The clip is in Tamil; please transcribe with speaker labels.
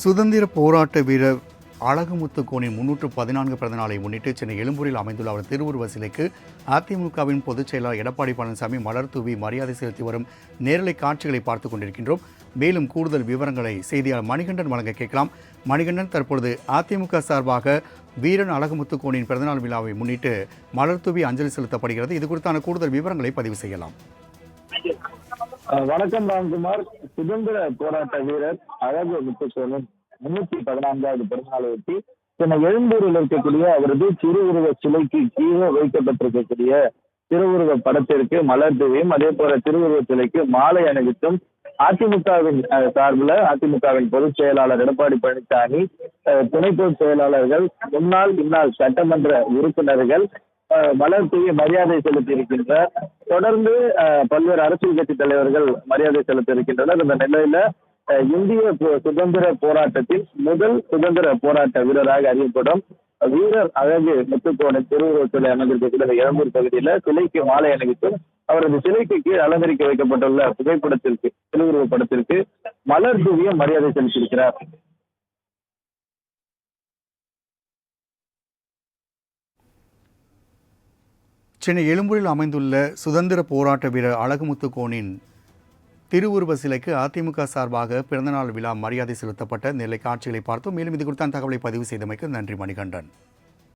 Speaker 1: சுதந்திர போராட்ட வீரர் அழகுமுத்து கோனின் 314 பிறந்த நாளை முன்னிட்டு சென்னை எழும்பூரில் அமைந்துள்ள அவர் திருவுருவ சிலைக்கு அதிமுகவின் பொதுச் செயலாளர் எடப்பாடி பழனிசாமி மலர் தூவி மரியாதை செலுத்தி வரும் நேரலை காட்சிகளை பார்த்துக் கொண்டிருக்கின்றோம். மேலும் கூடுதல் விவரங்களை செய்தியாளர் மணிகண்டன் வழங்க கேட்கலாம். மணிகண்டன், தற்பொழுது அதிமுக சார்பாக வீரன் அழகுமுத்து கோனின் பிறந்தநாள் விழாவை முன்னிட்டு மலர் தூவி அஞ்சலி செலுத்தப்படுகிறது. இது குறித்தான கூடுதல் விவரங்களை பதிவு செய்யலாம்.
Speaker 2: வணக்கம் ராம்குமார். சுதந்திர போராட்ட வீரர் அழகு முத்துக்கோனின் 314வது பிறந்தநாளையொட்டி சென்னை எழும்பூரில் இருக்கக்கூடிய அவரது திருவுருவ சிலைக்கு கீழே வைக்கப்பட்டிருக்கக்கூடிய திருவுருவ படத்திற்கு மலர் தூவியும், அதே போல திருவுருவ சிலைக்கு மாலை அணிவித்தும் அதிமுகவின் சார்பில் அதிமுகவின் பொதுச் செயலாளர் எடப்பாடி பழனிசாமி, துணை பொதுச் செயலாளர்கள், இந்நாள் சட்டமன்ற உறுப்பினர்கள் மலர் தூவி மரியாதை செலுத்தி இருக்கின்றனர். தொடர்ந்து பல்வேறு அரசியல் கட்சி தலைவர்கள் மரியாதை செலுத்த இருக்கின்றனர். இந்த நிலையில இந்திய சுதந்திர போராட்டத்தில் முதல் சுதந்திர போராட்ட வீரராக அறியப்படும் வீரர் அழகு முத்துக்கோனின் திருவுருவ சிலை அமைந்திருக்கக்கூடிய எழும்பூர் பகுதியில சிலைக்கு மாலை அணிவித்தும் அவரது சிலைக்கு கீழ் அலங்கரிக்க வைக்கப்பட்டுள்ள புகைப்படத்திற்கு, திருவுருவ படத்திற்கு மலர் தூவியும் மரியாதை செலுத்தியிருக்கிறார்.
Speaker 1: சென்னை எழும்பூரில் அமைந்துள்ள சுதந்திர போராட்ட வீரர் அழகுமுத்து கோனின் திருவுருவ சிலைக்கு அதிமுக சார்பாக பிறந்தநாள் விழா மரியாதை செலுத்தப்பட்ட நிலை காட்சிகளை பார்த்தோம். மேலும் இது குறித்தான தகவலை பதிவு செய்தமைக்கு நன்றி மணிகண்டன்.